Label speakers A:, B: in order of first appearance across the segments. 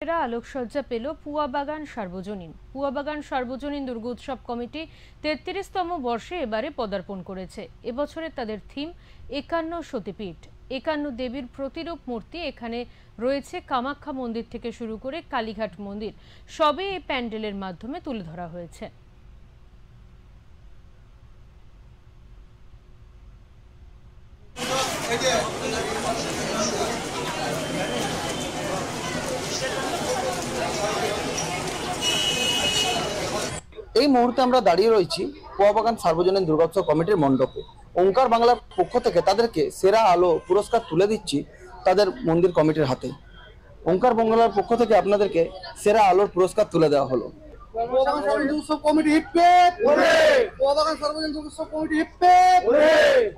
A: সেরা আলোকসজ্জা পেল পুয়াবাগান সার্বজনীন। পুয়াবাগান সার্বজনীন দুর্গোৎসব কমিটি ৩৩তম বর্ষে এবারে পদার্পণ করেছে। এবছরে তাদের থিম ৫১ সতীপীঠ। ৫১ দেবীর প্রতিরূপ মূর্তি এখানে রয়েছে। কামাখ্যা মন্দির থেকে শুরু করে কালীঘাট মন্দির সবই এই প্যান্ডেলের মাধ্যমে তুলে ধরা হয়েছে।
B: এই মুহূর্তে আমরা দাঁড়িয়ে রয়েছি পুয়াবাগান সার্বজনীন দুর্গোৎসব কমিটির মণ্ডপে। ওঙ্কার বাংলার পক্ষ থেকে তাদেরকে সেরা আলো পুরস্কার তুলে দিচ্ছি তাদের মন্দির কমিটির হাতে। ওঙ্কার বাংলার পক্ষ থেকে আপনাদেরকে সেরা আলোর পুরস্কার তুলে দেওয়া হলো।
C: পুয়াবাগান সার্বজনীন দুর্গোৎসব কমিটি হিপ্পে পুয়াবাগান সার্বজনীন দুর্গোৎসব কমিটি হিপ্পে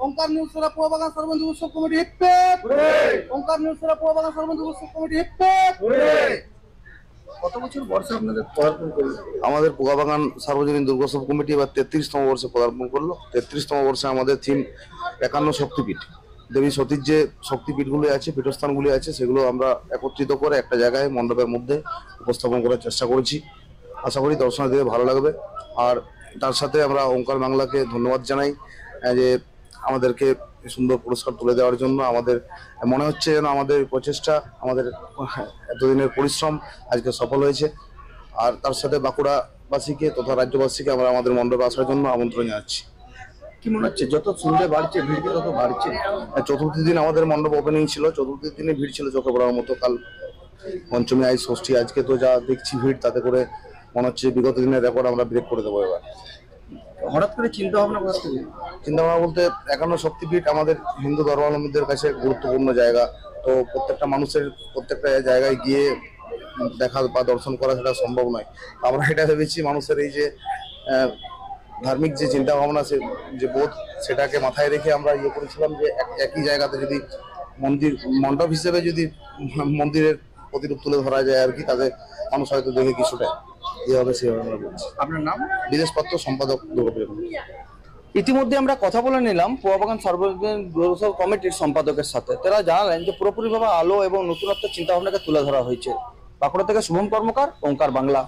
C: ওঙ্কার নিউজ সেরা পুয়াবাগান সার্বজনীন দুর্গোৎসব কমিটি হিপ্পে ওঙ্কার নিউজ সেরা পুয়াবাগান সার্বজনীন দুর্গোৎসব কমিটি হিপ্পে।
B: কত বছর বর্ষে আপনাদের পদার্পণ করলো?
D: আমাদের পুয়াবাগান সার্বজনীন দুর্গোৎসব কমিটি এবার ৩৩তম বর্ষে পদার্পণ করলো। ৩৩তম বর্ষে আমাদের থিম ৫১ শক্তিপীঠ। দেবী সতীর যে শক্তিপীঠগুলি আছে, পীঠস্থানগুলি আছে, সেগুলো আমরা একত্রিত করে একটা জায়গায় মণ্ডপের মধ্যে উপস্থাপন করার চেষ্টা করেছি। আশা করি দর্শনার্থীদের ভালো লাগবে। আর তার সাথে আমরা ওঙ্কার বাংলাকে ধন্যবাদ জানাই যে আমাদেরকে সুন্দর পুরস্কার তুলে দেওয়ার জন্য। আমাদের মনে হচ্ছে যেন আমাদের প্রচেষ্টা, আমাদের এতদিনের পরিশ্রম আজকে সফল হয়েছে। আর তার সাথে বাঁকুড়াবাসীকে তথা রাজ্যবাসীকে আমরা আমাদের মণ্ডপে আসার জন্য আমন্ত্রণ জানাচ্ছি।
B: কি মনে হচ্ছে যত সন্ধ্যে বাড়ছে ভিড় কি তত বাড়ছে?
D: চতুর্থ দিন আমাদের মণ্ডপ ওপেনিং ছিল, চতুর্থ দিনে ভিড় ছিল চোখে পড়ার মতো। কাল পঞ্চমী, আজ ষষ্ঠী, আজকে তো যা দেখছি ভিড়, তাতে করে মনে হচ্ছে বিগত দিনের রেকর্ড আমরা ব্রেক করে দেবো এবার।
B: হঠাৎ করে চিন্তা ভাবনা করতে
D: চিন্তা ভাবনা বলতে ৫১ শক্তিপীঠ আমাদের হিন্দু ধর্মাবলম্বীদের কাছে গুরুত্বপূর্ণ জায়গা। তো প্রত্যেকটা মানুষের প্রত্যেকটা জায়গায় গিয়ে দেখা বা দর্শন করা সেটা সম্ভব নয়। আমরা এটা ভেবেছি মানুষের এই যে ধার্মিক যে চিন্তা ভাবনা, সে যে বোধ, সেটাকে মাথায় রেখে আমরা ইয়ে করেছিলাম যে একই জায়গাতে যদি মণ্ডপ হিসেবে যদি মন্দিরের প্রতিরূপ তুলে ধরা যায় আর কি, তাদের মানুষ হয়তো দেখে কিছুটা ইয়ে হবে, সেভাবে আমরা বলছি।
B: আপনার নাম?
D: বিদেশ পত্র সম্পাদক দুর্গাপুর।
B: ইতিমধ্যে আমরা কথা বলে নিলাম পুয়াবাগান সার্বজনীন দুর্গোৎসব কমিটির সম্পাদকের সাথে। তারা জানালেন যে পুরোপুরিভাবে আলো এবং নতুনত্ব চিন্তা ভাবনাকে তুলে ধরা হয়েছে। বাঁকুড়া থেকে শুভম কর্মকার, ওঙ্কার বাংলা।